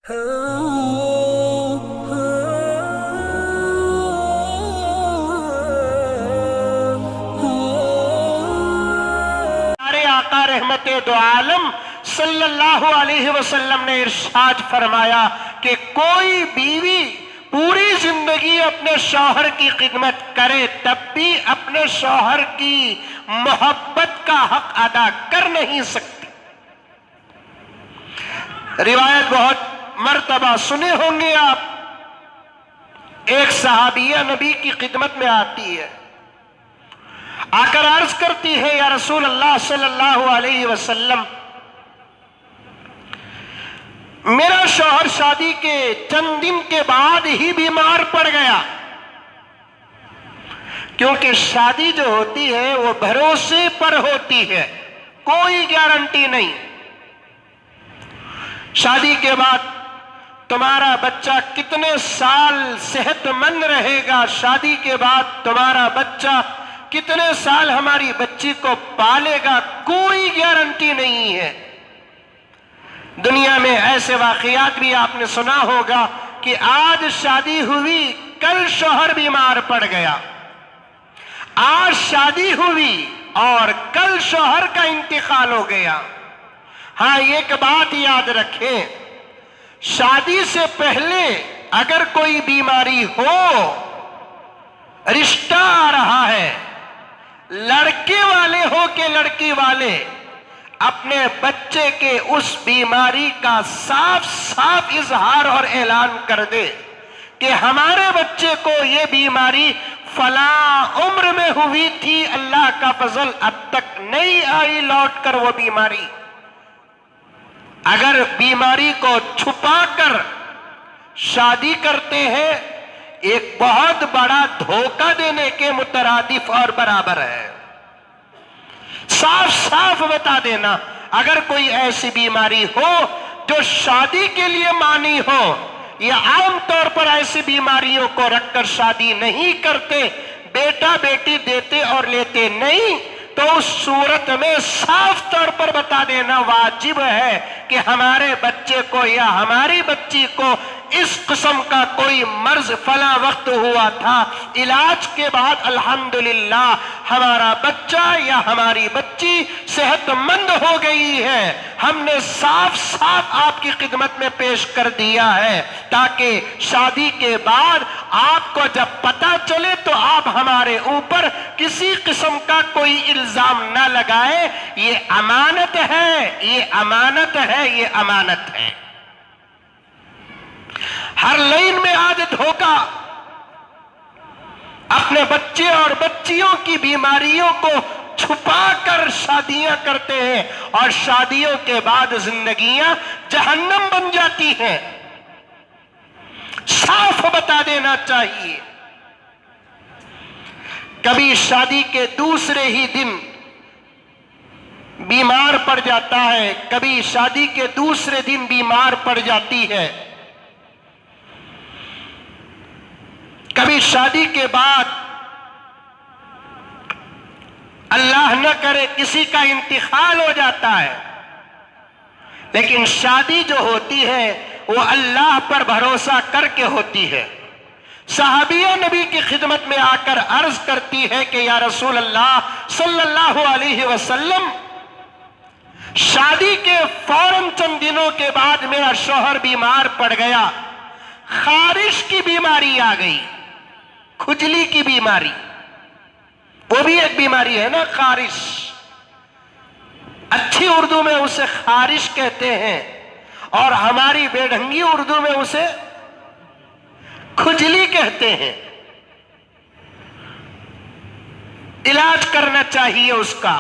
ہمارے آقا رحمت دو عالم صلی اللہ علیہ وسلم نے ارشاد فرمایا کہ کوئی بیوی پوری زندگی اپنے شوہر کی خدمت کرے تب بھی اپنے شوہر کی محبت کا حق ادا کر نہیں سکتی۔ روایت بہت مرتبہ سنے ہوں گے آپ، ایک صحابیہ نبی کی خدمت میں آتی ہے، آ کر عرض کرتی ہے یا رسول اللہ صلی اللہ علیہ وسلم، میرا شوہر شادی کے چند دن کے بعد ہی بیمار پڑ گیا، کیونکہ شادی جو ہوتی ہے وہ بھروسے پر ہوتی ہے، کوئی گارنٹی نہیں۔ شادی کے بعد تمہارا بچہ کتنے سال صحت مند رہے گا، شادی کے بعد تمہارا بچہ کتنے سال ہماری بچی کو پالے گا، کوئی گارنٹی نہیں ہے۔ دنیا میں ایسے واقعات بھی آپ نے سنا ہوگا کہ آج شادی ہوئی، کل شوہر بیمار پڑ گیا، آج شادی ہوئی اور کل شوہر کا انتقال ہو گیا۔ ہاں ایک بات یاد رکھیں، شادی سے پہلے اگر کوئی بیماری ہو، رشتہ آ رہا ہے، لڑکے والے ہو کہ لڑکی والے، اپنے بچے کے اس بیماری کا صاف صاف اظہار اور اعلان کر دے کہ ہمارے بچے کو یہ بیماری فلاں عمر میں ہوئی تھی، اللہ کا فضل اب تک نہیں آئی لوٹ کر وہ بیماری۔ اگر بیماری کو چھپا کر شادی کرتے ہیں، ایک بہت بڑا دھوکہ دینے کے مترادف اور برابر ہے۔ صاف صاف بتا دینا، اگر کوئی ایسی بیماری ہو جو شادی کے لیے مانی ہو، یا عام طور پر ایسی بیماریوں کو رکھ کر شادی نہیں کرتے، بیٹا بیٹی دیتے اور لیتے نہیں، تو اس صورت میں صاف طور پر بتا دینا واجب ہے کہ ہمارے بچے کو یا ہماری بچی کو اس قسم کا کوئی مرض فلاں وقت ہوا تھا، علاج کے بعد الحمدللہ ہمارا بچہ یا ہماری بچی صحت مند ہو گئی ہے، ہم نے صاف صاف آپ کی خدمت میں پیش کر دیا ہے، تاکہ شادی کے بعد آپ کو جب پتہ چلے تو آپ ہمارے اوپر کسی قسم کا کوئی الزام نہ لگائے۔ یہ امانت ہے، یہ امانت ہے، یہ امانت ہے۔ ہر لائن میں آج دھوکہ، اپنے بچے اور بچیوں کی بیماریوں کو چھپا کر شادیاں کرتے ہیں، اور شادیوں کے بعد زندگیاں جہنم بن جاتی ہیں۔ صاف بتا دینا چاہیے۔ کبھی شادی کے دوسرے ہی دن بیمار پڑ جاتا ہے، کبھی شادی کے دوسرے دن بیمار پڑ جاتی ہے، کبھی شادی کے بعد اللہ نہ کرے کسی کا انتقال ہو جاتا ہے، لیکن شادی جو ہوتی ہے وہ اللہ پر بھروسہ کر کے ہوتی ہے۔ صحابیہ نبی کی خدمت میں آ کر عرض کرتی ہے کہ یا رسول اللہ صلی اللہ علیہ وسلم، شادی کے فوراً چند دنوں کے بعد میرا شوہر بیمار پڑ گیا، خارش کی بیماری آ گئی، کھجلی کی بیماری، وہ بھی ایک بیماری ہے نا خارش، اچھی اردو میں اسے خارش کہتے ہیں، اور ہماری بے ڈھنگی اردو میں اسے کھجلی کہتے ہیں۔ علاج کرنا چاہیے اس کا۔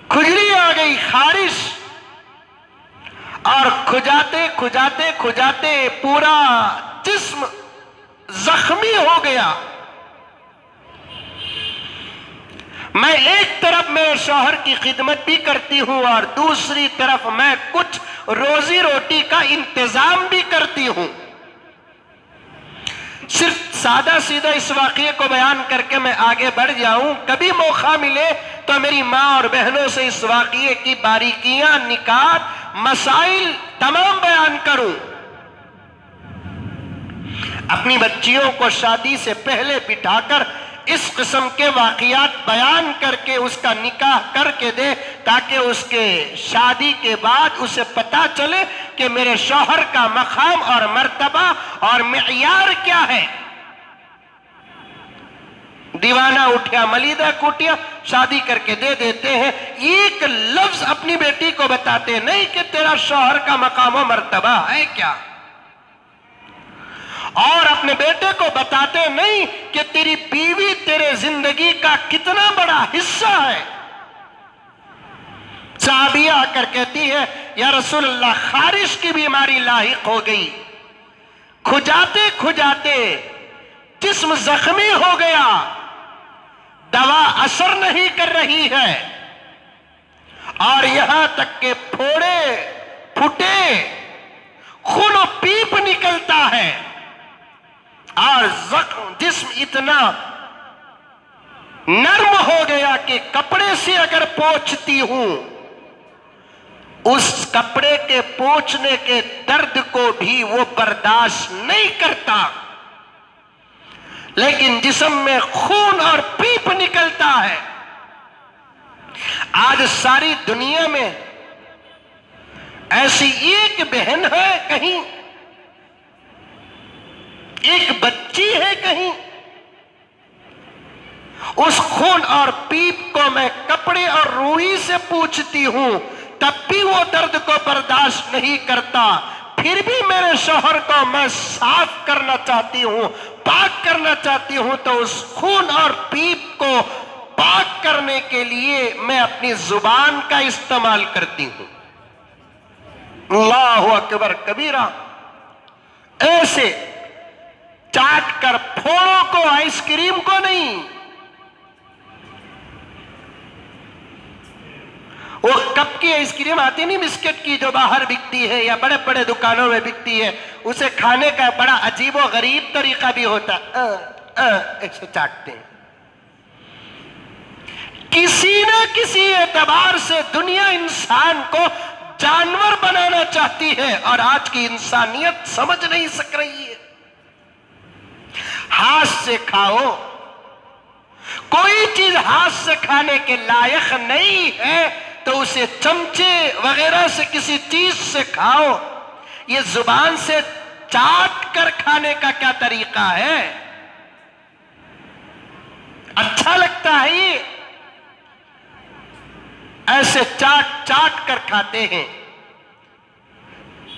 کھجلی آ گئی، خارش، اور کھجاتے کھجاتے کھجاتے پورا جسم زخمی ہو گیا۔ میں ایک طرف میرے شوہر کی خدمت بھی کرتی ہوں اور دوسری طرف میں کچھ روزی روٹی کا انتظام بھی کرتی ہوں۔ صرف سادہ سیدھا اس واقعے کو بیان کر کے میں آگے بڑھ جاؤں، کبھی موقع ملے تو میری ماں اور بہنوں سے اس واقعے کی باریکیاں، نکات مسائل تمام بیان کروں، اپنی بچیوں کو شادی سے پہلے بٹھا کر اس قسم کے واقعات بیان کر کے اس کا نکاح کر کے دے، تاکہ اس کے شادی کے بعد اسے پتا چلے کہ میرے شوہر کا مقام اور مرتبہ اور معیار کیا ہے۔ دیوانہ اٹھیا ملیدہ کوٹیا، شادی کر کے دے دیتے ہیں، ایک لفظ اپنی بیٹی کو بتاتے نہیں کہ تیرا شوہر کا مقام و مرتبہ ہے کیا، اور اپنے بیٹے کو بتاتے نہیں کہ تیری بیوی تیرے زندگی کا کتنا بڑا حصہ ہے۔ صحابیہ آ کر کہتی ہے یا رسول اللہ خارش کی بیماری لاحق ہو گئی، کھجاتے کھجاتے جسم زخمی ہو گیا، دوا اثر نہیں کر رہی ہے، اور یہاں تک کہ پھوڑے پھٹے خون و پیپ نکلتا ہے، اور جسم اتنا نرم ہو گیا کہ کپڑے سے اگر پوچھتی ہوں اس کپڑے کے پوچھنے کے درد کو بھی وہ برداشت نہیں کرتا، لیکن جسم میں خون اور پیپ نکلتا ہے۔ آج ساری دنیا میں ایسی ایک بہن ہے کہیں، ایک بچی ہے کہیں، اس خون اور پیپ کو میں کپڑے اور روئی سے پوچھتی ہوں تب بھی وہ درد کو برداشت نہیں کرتا، پھر بھی میرے شوہر کو میں صاف کرنا چاہتی ہوں، پاک کرنا چاہتی ہوں، تو اس خون اور پیپ کو پاک کرنے کے لیے میں اپنی زبان کا استعمال کرتی ہوں۔ اللہ اکبر کبیرہ، ایسے چاٹ کر پھوڑوں کو، آئس کریم کو نہیں۔ وہ کپ کی آئس کریم آتی نہیں بسکٹ کی جو باہر بکتی ہے یا بڑے بڑے دکانوں میں بکتی ہے، اسے کھانے کا بڑا عجیب و غریب طریقہ بھی ہوتا ہے، ایسے چاٹتے ہیں۔ کسی نہ کسی اعتبار سے دنیا انسان کو جانور بنانا چاہتی ہے، اور آج کی انسانیت سمجھ نہیں سک رہی ہے۔ ہاتھ سے کھاؤ، کوئی چیز ہاتھ سے کھانے کے لائق نہیں ہے تو اسے چمچے وغیرہ سے کسی چیز سے کھاؤ۔ یہ زبان سے چاٹ کر کھانے کا کیا طریقہ ہے؟ اچھا لگتا ہے یہ؟ ایسے چاٹ چاٹ کر کھاتے ہیں۔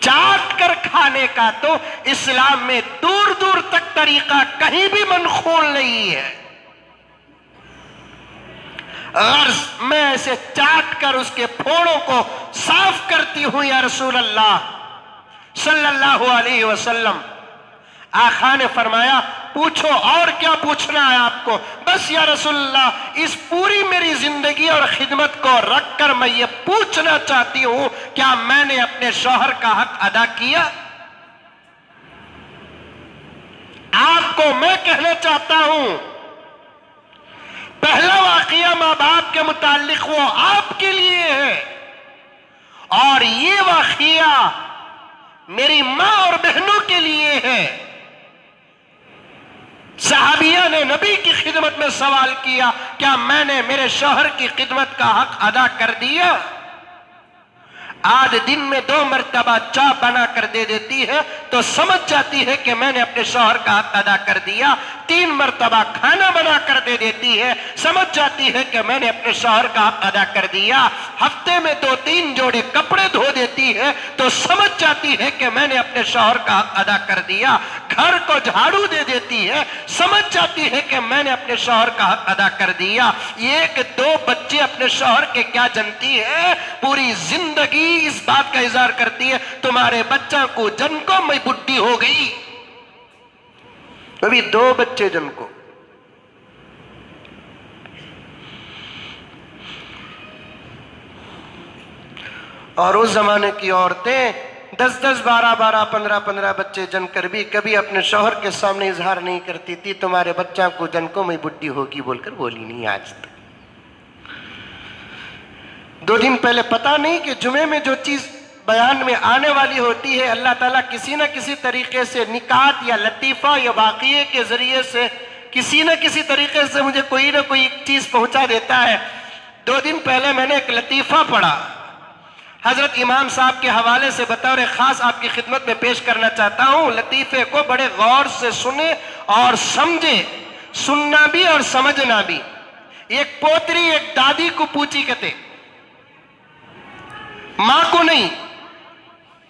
چاٹ کر کھانے کا تو اسلام میں دور دور تک طریقہ کہیں بھی منقول نہیں ہے۔ غرض میں ایسے چاٹ کر اس کے پھوڑوں کو صاف کرتی ہوں یا رسول اللہ صلی اللہ علیہ وسلم۔ آقا نے فرمایا پوچھو اور کیا پوچھنا ہے آپ کو؟ بس یا رسول اللہ اس پوری میری زندگی اور خدمت کو رکھ کر میں یہ پوچھنا چاہتی ہوں، کیا میں نے اپنے شوہر کا حق ادا کیا؟ آپ کو میں کہنا چاہتا ہوں، پہلا واقعہ ماں باپ کے متعلق وہ آپ کے لیے ہے، اور یہ واقعہ میری ماں اور بہنوں کے لیے ہے۔ صحابیہ نے نبی کی خدمت میں سوال کیا، کیا میں نے میرے شوہر کی خدمت کا حق ادا کر دیا؟ آج دن میں 2 مرتبہ چائے بنا کر دے دیتی ہے تو سمجھ جاتی ہے کہ میں نے اپنے شوہر کا حق ادا کر دیا۔ 3 مرتبہ کھانا بنا کر دے دیتی ہے، سمجھ جاتی ہے کہ میں نے اپنے شوہر کا حق ادا کر دیا۔ ہفتے میں 2-3 جوڑے کپڑے دھو دیتی ہے تو سمجھ جاتی ہے کہ میں نے اپنے شوہر کا حق ادا کر دیا۔ گھر کو جھاڑو دے دیتی ہے، سمجھ جاتی ہے کہ میں نے اپنے شوہر کا حق ادا کر دیا۔ یہ کہ 2 بچے اپنے شوہر کے کیا جنتی ہے، پوری زندگی اس بات کا اظہار کرتی ہے تمہارے بچہ کو جن کو میں بڈھی ہو گئی۔ ابھی 2 بچے جن کو۔ اور اس زمانے کی عورتیں 10-10, 12-12, 15-15 بچے جن کر بھی کبھی اپنے شوہر کے سامنے اظہار نہیں کرتی تھی تمہارے بچہ کو جن کو میں بڈھی ہوگی بول کر بولی نہیں آج تک۔ 2 دن پہلے پتا نہیں کہ جمعے میں جو چیز بیان میں آنے والی ہوتی ہے، اللہ تعالیٰ کسی نہ کسی طریقے سے نکات یا لطیفہ یا واقعے کے ذریعے سے کسی نہ کسی طریقے سے مجھے کوئی نہ کوئی چیز پہنچا دیتا ہے۔ 2 دن پہلے میں نے ایک لطیفہ پڑھا، حضرت امام صاحب کے حوالے سے بطور خاص آپ کی خدمت میں پیش کرنا چاہتا ہوں۔ لطیفے کو بڑے غور سے سنیں اور سمجھیں، سننا بھی اور سمجھنا بھی۔ ایک پوتری ایک دادی کو پوچھی کہتے، ماں کو نہیں،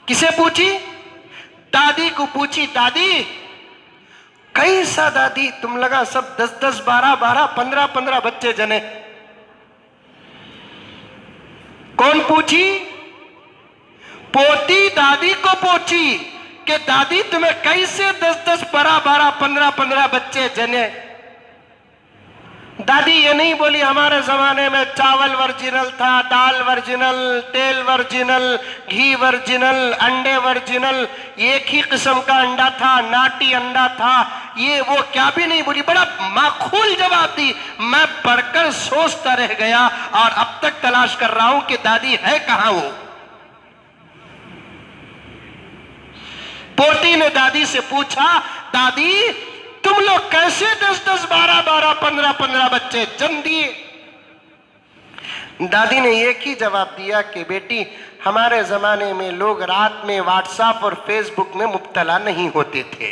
کسے پوچھی؟ دادی کو پوچھی، دادی کیسا دادی تم لگا سب 10 12 12 15 15 بچے جنے؟ کون پوچھی؟ پوتی دادی کو پوچھی کہ دادی تمہیں کیسے 10 12 12 15 15 بچے جنے؟ دادی یہ نہیں بولی ہمارے زمانے میں چاول ورجنل تھا، دال ورجنل، تیل ورجنل، گھی ورجنل، انڈے ورجنل، ایک ہی قسم کا انڈا تھا، ناٹی انڈا تھا، یہ وہ کیا بھی نہیں بولی، بڑا معقول جواب دی۔ میں پڑھ کر سوچتا رہ گیا اور اب تک تلاش کر رہا ہوں کہ دادی ہے کہاں وہ۔ پوتی نے دادی سے پوچھا، دادی تم لوگ کیسے 10 12 12 15 15 بچے جن دیے؟ دادی نے ایک ہی جواب دیا کہ بیٹی ہمارے زمانے میں لوگ رات میں واٹس ایپ اور فیس بک میں مبتلا نہیں ہوتے تھے۔